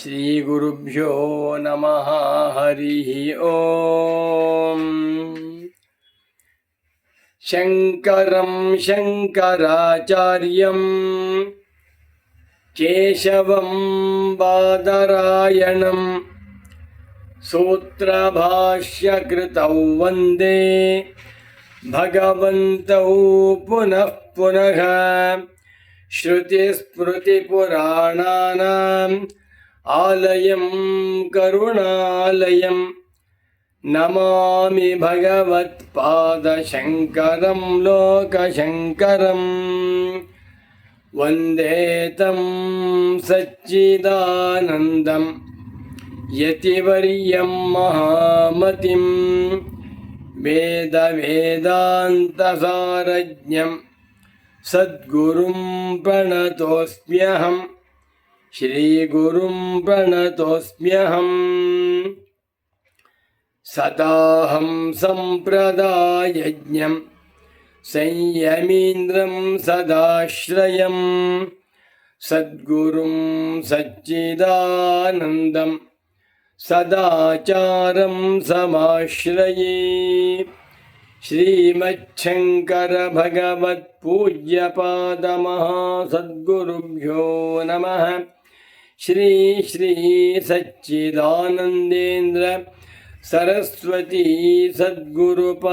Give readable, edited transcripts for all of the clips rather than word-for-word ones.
ಶ್ರೀಗುರುಭ್ಯೋ ನಮಃ ಹರಿ ಓಂ. ಶಂಕರಂ ಶಂಕರಾಚಾರ್ಯಂ ಕೇಶವಂ ಬಾದರಾಯಣಂ ಸೂತ್ರಭಾಷ್ಯಕೃತೌ ವಂದೇ ಭಗವಂತೌ ಪುನಃ ಪುನಃ ಶ್ರುತಿಸ್ಮೃತಿಪುರಾಣಾನಾಂ ಆಲಯಂ ಕರುಣಾಲಯಂ ನಮಾಮಿ ಭಗವತ್ಪಾದಶಂಕರಂ ಲೋಕಶಂಕರಂ ವಂದೇ ತಂ ಸಚ್ಚಿದಾನಂದಂ ಯತಿವರ್ಯಂ ಮಹಾಮತಿಂ ವೇದಾಂತಸಾರಜ್ಞಂ ಸದ್ಗುರುಂ ಪ್ರಣತೋಸ್ಮ್ಯಹಂ ಶ್ರೀಗುರುಂ ಪ್ರಣತೋಸ್ಮ್ಯಹಂ. ಸದಾಹಂ ಸಂಪ್ರದಾಯಜ್ಞಂ ಸಂಯಮೀಂದ್ರಂ ಸದಾಶ್ರಯಂ ಸದ್ಗುರುಂ ಸಚ್ಚಿದಾನಂದಂ ಸದಾಚಾರಂ ಸಮಾಶ್ರಯೇ. ಶ್ರೀಮಚ್ಛಂಕರ ಭಗವತ್ ಪೂಜ್ಯಪಾದಮಃ ಸದ್ಗುರುಭ್ಯೋ ನಮಃ. ಶ್ರೀ ಶ್ರೀ ಸಚ್ಚಿದಾನಂದೇಂದ್ರ ಸರಸ್ವತೀ ಸದ್ಗುರುಪಾದುಕಾಭ್ಯಾಂ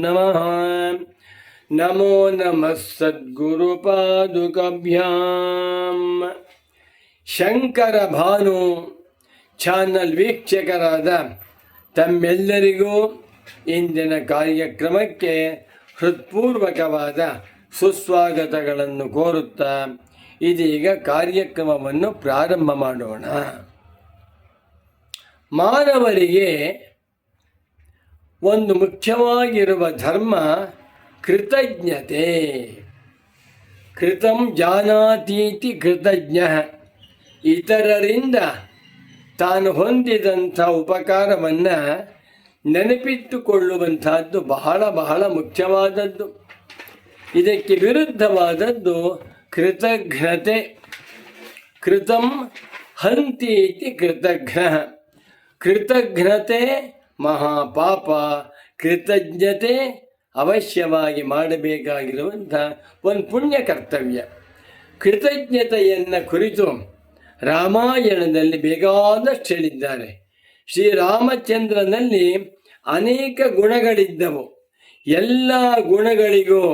ನಮಃ. ನಮೋ ನಮಃ ಸದ್ಗುರುಪಾದುಕಾಭ್ಯಾಂ. ಶಂಕರ ಭಾನು ಚಾನಲ್ ವೀಕ್ಷಕರಾದ ತಮ್ಮೆಲ್ಲರಿಗೂ ಇಂದಿನ ಕಾರ್ಯಕ್ರಮಕ್ಕೆ ಹೃತ್ಪೂರ್ವಕವಾದ ಸುಸ್ವಾಗತಗಳನ್ನು ಕೋರುತ್ತಾ ಇದೀಗ ಕಾರ್ಯಕ್ರಮವನ್ನು ಪ್ರಾರಂಭ ಮಾಡೋಣ. ಮಾನವರಿಗೆ ಒಂದು ಮುಖ್ಯವಾಗಿರುವ ಧರ್ಮ ಕೃತಜ್ಞತೆ. ಕೃತಂ ಜಾನಾತೀತಿ ಕೃತಜ್ಞ. ಇತರರಿಂದ ತಾನು ಹೊಂದಿದಂಥ ಉಪಕಾರವನ್ನು ನೆನಪಿಟ್ಟುಕೊಳ್ಳುವಂಥದ್ದು ಬಹಳ ಬಹಳ ಮುಖ್ಯವಾದದ್ದು. ಇದಕ್ಕೆ ವಿರುದ್ಧವಾದದ್ದು ಕೃತಘ್ನತೆ. ಕೃತಂ ಹಂತಿ ಇತಿ ಕೃತಘ್ನ. ಕೃತಘ್ನತೆ ಮಹಾಪಾಪ. ಕೃತಜ್ಞತೆ ಅವಶ್ಯವಾಗಿ ಮಾಡಬೇಕಾಗಿರುವಂಥ ಒಂದು ಪುಣ್ಯ ಕರ್ತವ್ಯ. ಕೃತಜ್ಞತೆಯನ್ನು ಕುರಿತು ರಾಮಾಯಣದಲ್ಲಿ ಬೇಕಾದಷ್ಟು ಹೇಳಿದ್ದಾರೆ. ಶ್ರೀರಾಮಚಂದ್ರನಲ್ಲಿ ಅನೇಕ ಗುಣಗಳಿದ್ದವು. ಎಲ್ಲ ಗುಣಗಳಿಗೂ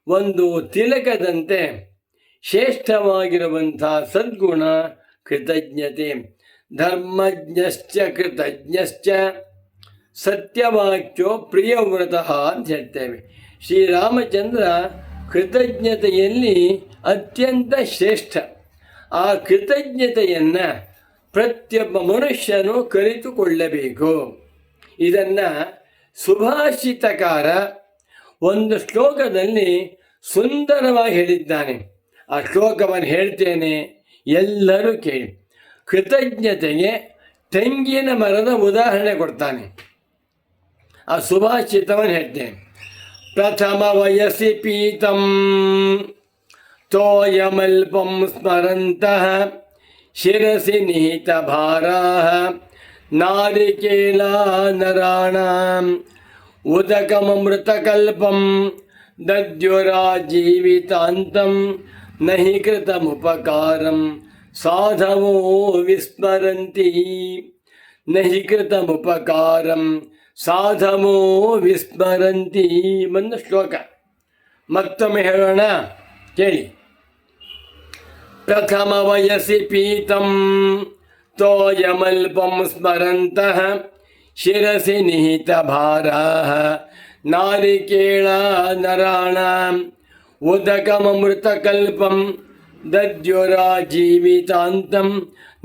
ಒಂದು ತಿಲಕದಂತೆ ಶ್ರೇಷ್ಠವಾಗಿರುವಂಥ ಸದ್ಗುಣ ಕೃತಜ್ಞತೆ. ಧರ್ಮಜ್ಞಶ್ಚ ಕೃತಜ್ಞಶ್ಚ ಸತ್ಯವಾಕ್ಯೋ ಪ್ರಿಯವ್ರತಃ ಅಂತ ಹೇಳ್ತೇವೆ. ಶ್ರೀರಾಮಚಂದ್ರ ಕೃತಜ್ಞತೆಯಲ್ಲಿ ಅತ್ಯಂತ ಶ್ರೇಷ್ಠ. ಆ ಕೃತಜ್ಞತೆಯನ್ನು ಪ್ರತಿಯೊಬ್ಬ ಮನುಷ್ಯನು ಕಲಿತುಕೊಳ್ಳಬೇಕು. ಇದನ್ನು ಸುಭಾಷಿತಕಾರ ಒಂದು ಶ್ಲೋಕದಲ್ಲಿ ಸುಂದರವಾಗಿ ಹೇಳಿದ್ದಾನೆ. ಆ ಶ್ಲೋಕವನ್ನು ಹೇಳ್ತೇನೆ, ಎಲ್ಲರೂ ಕೇಳಿ. ಕೃತಜ್ಞತೆಗೆ ತೆಂಗಿನ ಮರದ ಉದಾಹರಣೆ ಕೊಡ್ತಾನೆ. ಆ ಸುಭಾಷಿತವನ್ನು ಹೇಳ್ತೇನೆ. ಪ್ರಥಮ ವಯಸ್ಸಿ ಪೀತಂ ತೋಯಮಲ್ಪಂ ಸ್ಮರಂತಃ ಶಿರಸಿ ನಿಹಿತ ಭಾರಾಃ ನಾರಿಕೇಲಾ ನರಾಣಾಂ ಉದಕಮೃತಕಲ್ಪಂ ದದ್ಯುರಾಜೀವಿತಾಂತಂ ನಹಿ ಕೃತಮುಪಕಾರಂ ಸಾಧವೋ ವಿಸ್ಮರಂತಿ. ನಹಿ ಕೃತಮುಪಕಾರಂ ಸಾಧವೋ ವಿಸ್ಮರಂತಿ. ಒಂದು ಶ್ಲೋಕ ಮತ್ತೊಮ್ಮೆ ಹೇಳೋಣ, ಕೇಳಿ. ಪ್ರಥಮ ವಯಸ್ಸಿ ಪೀತಂ ತೋಯಮಲ್ಪಂ ಸ್ಮರಂತಃ ಶಿರಸಿ ನಿಹಿತ ಭಾರಾಃ ನಾರಿಕೇಳಾ ನರಾಣಾಂ ಉದಕಮೃತಕಲ್ಪಂ ದದ್ಯುರಾಜೀವಿತಾಂತಂ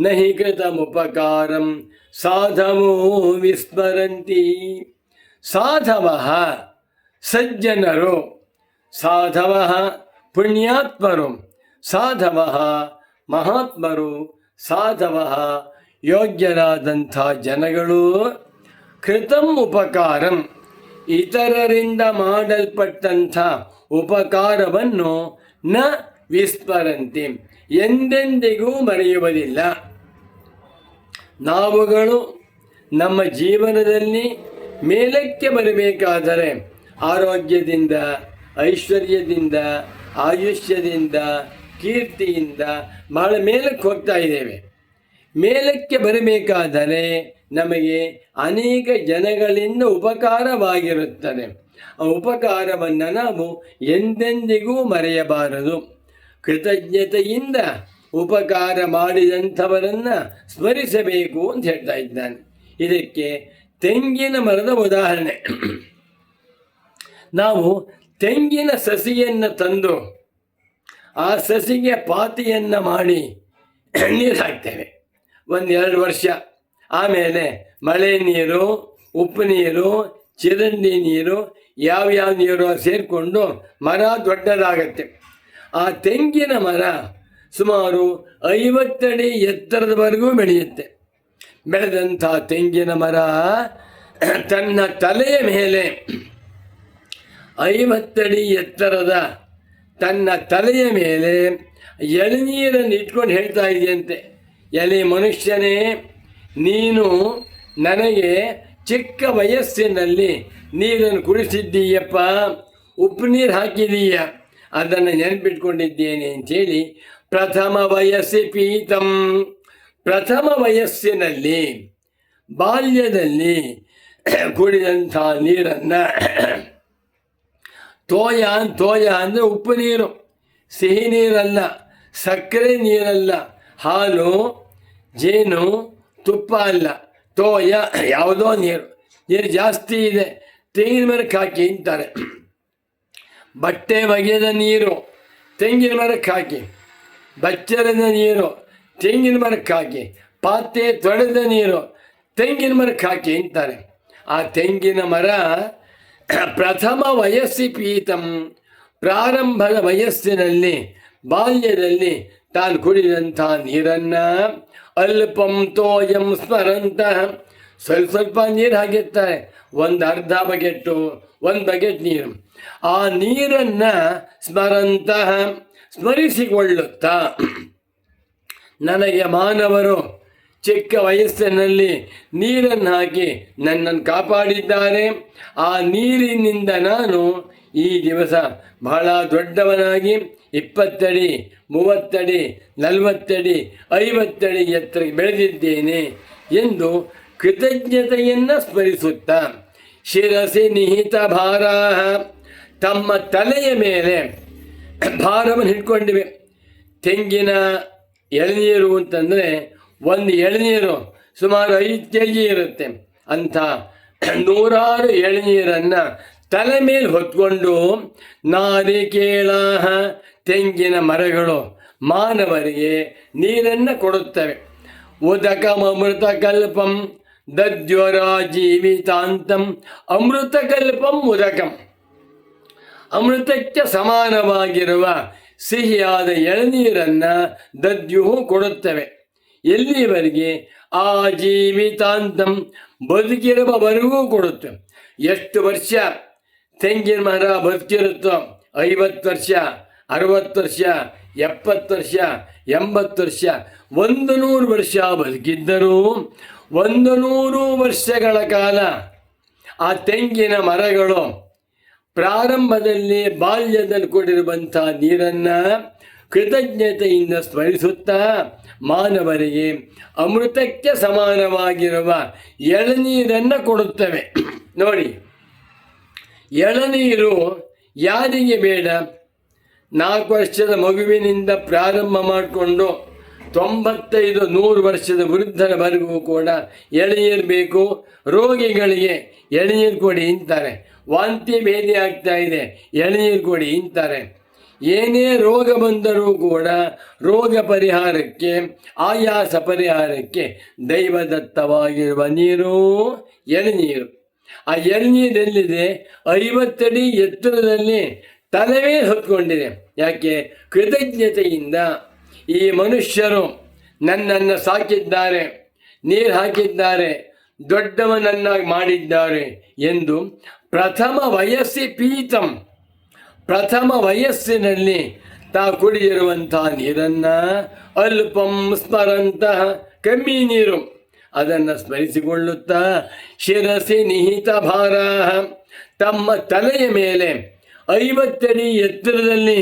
ನಹಿ ಕೃತಮುಪಕಾರಂ ಸಾಧವೋ ವಿಸ್ಮರಂತಿ. ಸಾಧವಃ ಸಜ್ಜನರು, ಸಾಧವಃ ಪುಣ್ಯಾತ್ಮರು, ಸಾಧವಃ ಮಹಾತ್ಮರು, ಸಾಧವಃ ಯೋಗ್ಯರಾದಂಥ ಜನಗಳು ಕೃತಂ ಉಪಕಾರಂ ಇತರರಿಂದ ಮಾಡಲ್ಪಟ್ಟಂಥ ಉಪಕಾರವನ್ನು ನ ವಿಸ್ಮರಂತಿ ಎಂದೆಂದಿಗೂ ಮರೆಯುವುದಿಲ್ಲ. ನಾವುಗಳು ನಮ್ಮ ಜೀವನದಲ್ಲಿ ಮೇಲಕ್ಕೆ ಬರಬೇಕಾದರೆ ಆರೋಗ್ಯದಿಂದ, ಐಶ್ವರ್ಯದಿಂದ, ಆಯುಷ್ಯದಿಂದ, ಕೀರ್ತಿಯಿಂದ ಬಹಳ ಮೇಲಕ್ಕೆ ಹೋಗ್ತಾ ಇದ್ದೇವೆ. ಮೇಲಕ್ಕೆ ಬರಬೇಕಾದರೆ ನಮಗೆ ಅನೇಕ ಜನಗಳಿಂದ ಉಪಕಾರವಾಗಿರುತ್ತದೆ. ಆ ಉಪಕಾರವನ್ನು ನಾವು ಎಂದೆಂದಿಗೂ ಮರೆಯಬಾರದು. ಕೃತಜ್ಞತೆಯಿಂದ ಉಪಕಾರ ಮಾಡಿದಂಥವರನ್ನು ಸ್ಮರಿಸಬೇಕು ಅಂತ ಹೇಳ್ತಾ ಇದ್ದಾನೆ. ಇದಕ್ಕೆ ತೆಂಗಿನ ಮರದ ಉದಾಹರಣೆ. ನಾವು ತೆಂಗಿನ ಸಸಿಯನ್ನು ತಂದು ಆ ಸಸಿಗೆ ಪಾತಿಯನ್ನು ಮಾಡಿ ನೀರು ಹಾಕ್ತೇವೆ 1-2 ವರ್ಷ. ಆಮೇಲೆ ಮಳೆ ನೀರು, ಉಪ್ಪು ನೀರು, ಚರಂಡಿ ನೀರು, ಯಾವ್ಯಾವ ನೀರು ಸೇರಿಕೊಂಡು ಮರ ದೊಡ್ಡದಾಗತ್ತೆ. ಆ ತೆಂಗಿನ ಮರ ಸುಮಾರು 50 ಅಡಿ ಎತ್ತರದವರೆಗೂ ಬೆಳೆಯುತ್ತೆ. ಬೆಳೆದಂಥ ತೆಂಗಿನ ಮರ ತನ್ನ ತಲೆಯ ಮೇಲೆ 50 ಅಡಿ ಎತ್ತರದ ತನ್ನ ತಲೆಯ ಮೇಲೆ ಎಳನೀರನ್ನು ಇಟ್ಕೊಂಡು ಹೇಳ್ತಾ ಇದೆಯಂತೆ, ಎಲೆ ಮನುಷ್ಯನೇ, ನೀನು ನನಗೆ ಚಿಕ್ಕ ವಯಸ್ಸಿನಲ್ಲಿ ನೀರನ್ನು ಕುಡಿಸಿದ್ದೀಯಪ್ಪ, ಉಪ್ಪು ನೀರು ಹಾಕಿದೀಯ, ಅದನ್ನು ನೆನಪಿಟ್ಕೊಂಡಿದ್ದೇನೆ ಅಂಥೇಳಿ ಪ್ರಥಮ ವಯಸ್ಸಿ ಪೀತಂ, ಪ್ರಥಮ ವಯಸ್ಸಿನಲ್ಲಿ ಬಾಲ್ಯದಲ್ಲಿ ಕುಡಿದಂಥ ನೀರನ್ನು ತೋಯ ಅಂದರೆ ಉಪ್ಪು ನೀರು, ಸಿಹಿ ನೀರಲ್ಲ, ಸಕ್ಕರೆ ನೀರಲ್ಲ, ಹಾಲು, ಜೇನು, ತುಪ್ಪ ಅಲ್ಲ, ತೋಯ ಯಾವುದೋ ನೀರು ಜಾಸ್ತಿ ಇದೆ, ತೆಂಗಿನ ಮರಕ್ಕೆ ಹಾಕಿ ಅಂತಾರೆ. ಬಟ್ಟೆ ಒಗೆದ ನೀರು ತೆಂಗಿನ ಮರಕ್ಕೆ ಹಾಕಿ, ಬಚ್ಚರದ ನೀರು ತೆಂಗಿನ ಮರಕ್ಕೆ ಹಾಕಿ, ಪಾತ್ರೆ ತೊಳೆದ ನೀರು ತೆಂಗಿನ ಮರಕ್ಕೆ ಹಾಕಿ ಅಂತಾರೆ. ಆ ತೆಂಗಿನ ಮರ ಪ್ರಥಮ ವಯಸ್ಸಿ ಪೀತಂ, ಪ್ರಾರಂಭದ ವಯಸ್ಸಿನಲ್ಲಿ ಬಾಲ್ಯದಲ್ಲಿ ತಾನು ಕುಡಿದಂಥ ನೀರನ್ನು ಅಲ್ಪಂ ತೋಯಂ ಸ್ಮರಂತಹ, ಸ್ವಲ್ಪ ನೀರು ಹಾಕಿರ್ತಾರೆ, ಒಂದು ಅರ್ಧ ಬಕೆಟ್ಟು, 1 ಬಕೆಟ್ ನೀರು. ಆ ನೀರನ್ನು ಸ್ಮರಂತಹ ಸ್ಮರಿಸಿಕೊಳ್ಳುತ್ತಾ, ನನಗೆ ಮಾನವರು ಚಿಕ್ಕ ವಯಸ್ಸಿನಲ್ಲಿ ನೀರನ್ನು ಹಾಕಿ ನನ್ನನ್ನು ಕಾಪಾಡಿದ್ದಾರೆ, ಆ ನೀರಿನಿಂದ ನಾನು ಈ ದಿವಸ ಬಹಳ ದೊಡ್ಡವನಾಗಿ 20 ಅಡಿ, 30 ಅಡಿ, 40 ಅಡಿ, 50 ಅಡಿ ಎತ್ತರಕ್ಕೆ ಬೆಳೆದಿದ್ದೇನೆ ಎಂದು ಕೃತಜ್ಞತೆಯನ್ನು ಸ್ಮರಿಸುತ್ತಾ, ಶಿರಸಿ ನಿಹಿತ ಭಾರ, ತಮ್ಮ ತಲೆಯ ಮೇಲೆ ಭಾರವನ್ನು ಹಿಡ್ಕೊಂಡಿವೆ. ತೆಂಗಿನ ಎಳನೀರು ಅಂತಂದರೆ ಒಂದು ಎಳನೀರು ಸುಮಾರು 5 kg ಇರುತ್ತೆ. ಅಂಥ 100 ಎಳನೀರನ್ನು ತಲೆ ಮೇಲೆ ಹೊತ್ಕೊಂಡು ನಾರಿಕೇಳ, ತೆಂಗಿನ ಮರಗಳು ಮಾನವರಿಗೆ ನೀರನ್ನು ಕೊಡುತ್ತವೆ. ಉದಕಮೃತ ಕಲ್ಪಂ ದದ್ಯೋರ ಜೀವಿತಾಂತಂ, ಅಮೃತಕಲ್ಪಂ ಉದಕಂ, ಅಮೃತಕ್ಕೆ ಸಮಾನವಾಗಿರುವ ಸಿಹಿಯಾದ ಎಳನೀರನ್ನು ದದ್ಯುಹು ಕೊಡುತ್ತವೆ. ಎಲ್ಲಿವರೆಗೆ? ಆ ಜೀವಿತಾಂತಂ, ಬದುಕಿರುವವರೆಗೂ ಕೊಡುತ್ತೆ. ಎಷ್ಟು ವರ್ಷ ತೆಂಗಿನ ಮರ ಬದುಕಿರುತ್ತೋ, 50 ವರ್ಷ, 60 ವರ್ಷ, 70 ವರ್ಷ, 80 ವರ್ಷ, 100 ವರ್ಷ ಬದುಕಿದ್ದರೂ 100 ವರ್ಷಗಳ ಕಾಲ ಆ ತೆಂಗಿನ ಮರಗಳು ಪ್ರಾರಂಭದಲ್ಲಿ ಬಾಲ್ಯದಲ್ಲಿ ಕೊಟ್ಟಿರುವಂಥ ನೀರನ್ನು ಕೃತಜ್ಞತೆಯಿಂದ ಸ್ಮರಿಸುತ್ತಾ ಮಾನವರಿಗೆ ಅಮೃತಕ್ಕೆ ಸಮಾನವಾಗಿರುವ ಎಳನೀರನ್ನು ಕೊಡುತ್ತವೆ. ನೋಡಿ, ಎಳನೀರು ಯಾರಿಗೆ ಬೇಡ? 4 ವರ್ಷದ ಮಗುವಿನಿಂದ ಪ್ರಾರಂಭ ಮಾಡಿಕೊಂಡು 95-100 ವರ್ಷದ ವೃದ್ಧರವರೆಗೂ ಕೂಡ ಎಳನೀರು ಬೇಕು. ರೋಗಿಗಳಿಗೆ ಎಳನೀರು ಕೊಡಿ ಅಂತಾರೆ. ವಾಂತಿ ಭೇದಿ ಆಗ್ತಾ ಇದೆ, ಎಳನೀರು ಕೊಡಿ ಅಂತಾರೆ. ಏನೇ ರೋಗ ಬಂದರೂ ಕೂಡ ರೋಗ ಪರಿಹಾರಕ್ಕೆ, ಆಯಾಸ ಪರಿಹಾರಕ್ಕೆ ದೈವದತ್ತವಾಗಿರುವ ನೀರು ಎಳನೀರು. ಆ ಎಳನೀರೆಲ್ಲಿದೆ? 50 ಅಡಿ ಎತ್ತರದಲ್ಲಿ ತಲೆವೇ ಹೊತ್ಕೊಂಡಿದೆ. ಯಾಕೆ? ಕೃತಜ್ಞತೆಯಿಂದ ಈ ಮನುಷ್ಯರು ನನ್ನನ್ನು ಸಾಕಿದ್ದಾರೆ, ನೀರು ಹಾಕಿದ್ದಾರೆ, ದೊಡ್ಡವನನ್ನಾಗಿ ಮಾಡಿದ್ದಾರೆ ಎಂದು ಪ್ರಥಮ ವಯಸ್ಸಿ ಪೀತಂ, ಪ್ರಥಮ ವಯಸ್ಸಿನಲ್ಲಿ ತಾ ಕುಡಿದಿರುವಂಥ ನೀರನ್ನು ಅಲ್ಪಂ ಸ್ಮರಂತಹ ಕಮ್ಮಿ ನೀರು ಅದನ್ನು ಸ್ಮರಿಸಿಕೊಳ್ಳುತ್ತಾ ಶಿರಸಿ ನಿಹಿತ ಭಾರ ತಮ್ಮ ತಲೆಯ ಮೇಲೆ 50 ಅಡಿ ಎತ್ತರದಲ್ಲಿ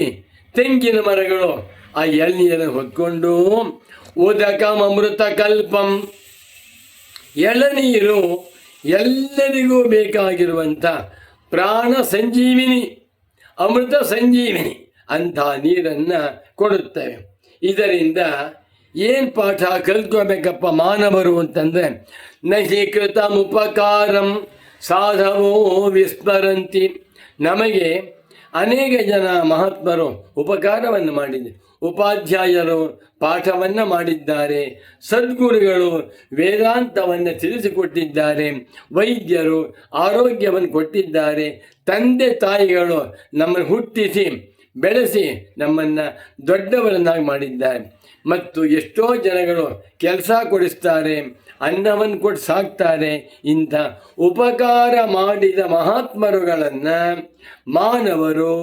ತೆಂಗಿನ ಮರಗಳು ಆ ಎಳ್ನೀರನ್ನು ಹೊತ್ಕೊಂಡು ಉದಕಮೃತ ಕಲ್ಪಂ ಎಳನೀರು ಎಲ್ಲರಿಗೂ ಬೇಕಾಗಿರುವಂಥ ಪ್ರಾಣ ಸಂಜೀವಿನಿ ಅಮೃತ ಸಂಜೀವಿನಿ ಅಂಥ ನೀರನ್ನು ಕೊಡುತ್ತವೆ. ಇದರಿಂದ ಏನು ಪಾಠ ಕಲ್ತ್ಕೋಬೇಕಪ್ಪ ಮಾನವರು ಅಂತಂದರೆ ನಹಿ ಕೃತಮುಪಕಾರಂ ಸಾಧವೋ ವಿಸ್ಮರಂತಿ. ನಮಗೆ ಅನೇಕ ಜನ ಮಹಾತ್ಮರು ಉಪಕಾರವನ್ನು ಮಾಡಿದ್ದಾರೆ. ಉಪಾಧ್ಯಾಯರು ಪಾಠವನ್ನು ಮಾಡಿದ್ದಾರೆ, ಸದ್ಗುರುಗಳು ವೇದಾಂತವನ್ನು ತಿಳಿಸಿಕೊಟ್ಟಿದ್ದಾರೆ, ವೈದ್ಯರು ಆರೋಗ್ಯವನ್ನು ಕೊಟ್ಟಿದ್ದಾರೆ, ತಂದೆ ತಾಯಿಗಳು ನಮ್ಮನ್ನು ಹುಟ್ಟಿಸಿ ಬೆಳೆಸಿ ನಮ್ಮನ್ನು ದೊಡ್ಡವರನ್ನಾಗಿ ಮಾಡಿದ್ದಾರೆ. ಮತ್ತು ಎಷ್ಟೋ ಜನಗಳು ಕೆಲಸ ಕೊಡಿಸ್ತಾರೆ, ಅನ್ನವನ್ನು ಕೊಟ್ಟು ಸಾಕ್ತಾರೆ. ಇಂಥ ಉಪಕಾರ ಮಾಡಿದ ಮಹಾತ್ಮರುಗಳನ್ನು ಮಾನವರು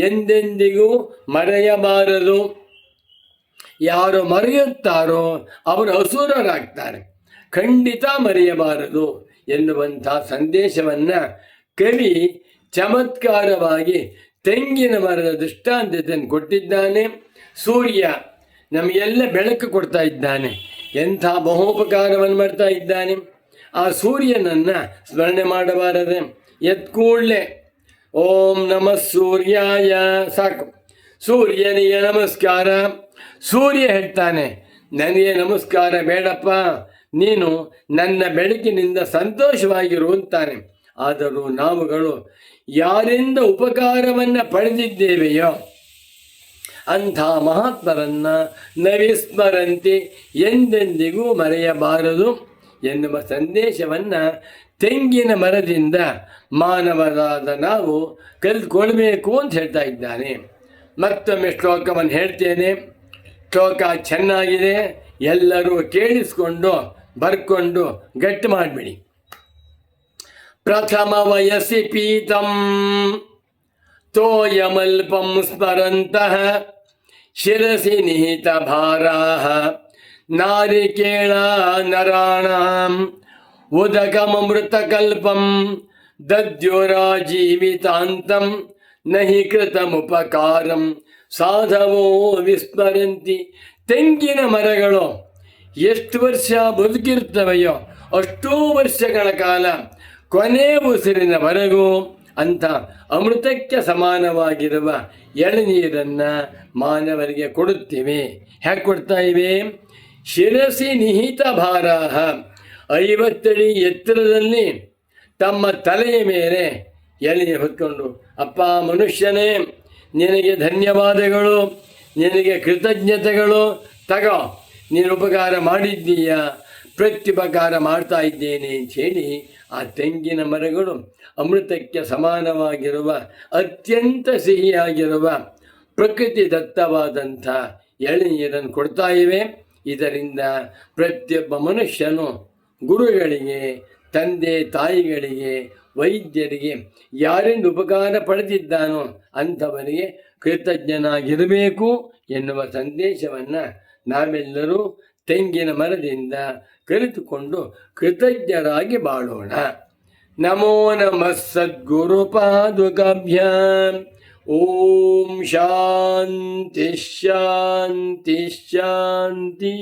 ಎಂದೆಂದಿಗೂ ಮರೆಯಬಾರದು. ಯಾರು ಮರೆಯುತ್ತಾರೋ ಅವರು ಅಸುರರಾಗ್ತಾರೆ, ಖಂಡಿತ ಮರೆಯಬಾರದು ಎನ್ನುವಂಥ ಸಂದೇಶವನ್ನು ಕವಿ ಚಮತ್ಕಾರವಾಗಿ ತೆಂಗಿನ ಮರದ ದೃಷ್ಟಾಂತವನ್ನು ಕೊಟ್ಟಿದ್ದಾನೆ. ಸೂರ್ಯ ನಮಗೆಲ್ಲ ಬೆಳಕು ಕೊಡ್ತಾ ಇದ್ದಾನೆ, ಎಂಥ ಮಹೋಪಕಾರವನ್ನು ಮಾಡ್ತಾ ಇದ್ದಾನೆ. ಆ ಸೂರ್ಯನನ್ನು ಸ್ಮರಣೆ ಮಾಡಬಾರದೆ? ಎತ್ಕೂಡಲೇ ಓಂ ನಮಃ ಸೂರ್ಯಾಯ ಸಾಕು, ಸೂರ್ಯನಿಗೆ ನಮಸ್ಕಾರ. ಸೂರ್ಯ ಹೇಳ್ತಾನೆ, ನನಗೆ ನಮಸ್ಕಾರ ಬೇಡಪ್ಪ, ನೀನು ನನ್ನ ಬೆಳಕಿನಿಂದ ಸಂತೋಷವಾಗಿರು ಅಂತಾನೆ. ಆದರೂ ನಾವುಗಳು ಯಾರಿಂದ ಉಪಕಾರವನ್ನು ಪಡೆದಿದ್ದೇವೆಯೋ ಅಂಥ ಮಹಾತ್ಮರನ್ನು ನವಿಸ್ಮರಂತಿ ಎಂದೆಂದಿಗೂ ಮರೆಯಬಾರದು ಎನ್ನುವ ಸಂದೇಶವನ್ನು ತೆಂಗಿನ ಮರದಿಂದ ಮಾನವರಾದ ನಾವು ಕಲಿತ್ಕೊಳ್ಬೇಕು ಅಂತ ಹೇಳ್ತಾ ಇದ್ದಾನೆ. ಮತ್ತೊಮ್ಮೆ ಶ್ಲೋಕವನ್ನು ಹೇಳ್ತೇನೆ. ಶ್ಲೋಕ ಚೆನ್ನಾಗಿದೆ, ಎಲ್ಲರೂ ಕೇಳಿಸ್ಕೊಂಡು ಬರ್ಕೊಂಡು ಗಟ್ಟಿ ಮಾಡಿಬಿಡಿ. ಪ್ರಥಮ ವಯಸ್ಸಿ ಪೀತಂ ತೋಯಮಲ್ಪಂ ಸ್ಮರಂತಹ ಶಿರಸಿ ನಿಹಿತ ಭಾರಾಃ ನಾರಿಕೇಳ ನರಾಣಾಂ ಉದಕಮೃತಕಲ್ಪಂ ದದ್ಯೋರಾಜೀವಿತಾಂತಂ ನಹಿ ಕೃತಮುಪಕಾರಂ ಸಾಧವೋ ವಿಸ್ಮರಂತಿ. ತೆಂಗಿನ ಮರಗಳು ಎಷ್ಟು ವರ್ಷ ಬದುಕಿರ್ತವೆಯೋ ಅಷ್ಟೋ ವರ್ಷಗಳ ಕಾಲ ಕೊನೆ ಉಸಿರಿನವರೆಗೂ ಅಂಥ ಅಮೃತಕ್ಕೆ ಸಮಾನವಾಗಿರುವ ಎಳನೀರನ್ನು ಮಾನವರಿಗೆ ಕೊಡುತ್ತೇವೆ. ಹೇಗೆ ಕೊಡ್ತಾ ಇವೆ? ಶಿರಸಿ ನಿಹಿತ ಭಾರಾಃ 50 ಅಡಿ ಎತ್ತರದಲ್ಲಿ ತಮ್ಮ ತಲೆಯ ಮೇಲೆ ಎಳನೀರು ಹೊತ್ಕೊಂಡು, ಅಪ್ಪ ಮನುಷ್ಯನೇ ನಿನಗೆ ಧನ್ಯವಾದಗಳು, ನಿನಗೆ ಕೃತಜ್ಞತೆಗಳು, ತಗೋ ನೀನು ಉಪಕಾರ ಮಾಡಿದ್ದೀಯ, ಪ್ರತ್ಯುಪಕಾರ ಮಾಡ್ತಾ ಇದ್ದೇನೆ ಅಂಥೇಳಿ ಆ ತೆಂಗಿನ ಮರಗಳು ಅಮೃತಕ್ಕೆ ಸಮಾನವಾಗಿರುವ ಅತ್ಯಂತ ಸಿಹಿಯಾಗಿರುವ ಪ್ರಕೃತಿ ದತ್ತವಾದಂಥ ಎಳನೀರನ್ನು ಕೊಡ್ತಾ ಇವೆ. ಇದರಿಂದ ಪ್ರತಿಯೊಬ್ಬ ಮನುಷ್ಯನು ಗುರುಗಳಿಗೆ, ತಂದೆ ತಾಯಿಗಳಿಗೆ, ವೈದ್ಯರಿಗೆ ಯಾರಿಂದ ಉಪಕಾರ ಪಡೆದಿದ್ದಾನೋ ಅಂಥವರಿಗೆ ಕೃತಜ್ಞನಾಗಿರಬೇಕು ಎನ್ನುವ ಸಂದೇಶವನ್ನು ನಾವೆಲ್ಲರೂ ತೆಂಗಿನ ಮರದಿಂದ ಕಲಿತುಕೊಂಡು ಕೃತಜ್ಞರಾಗಿ ಬಾಳೋಣ. ನಮೋ ನಮಃ ಸದ್ಗುರು ಪಾದುಕಾಭ್ಯಾಂ. ಓಂ ಶಾಂತಿ ಶಾಂತಿ ಶಾಂತಿ.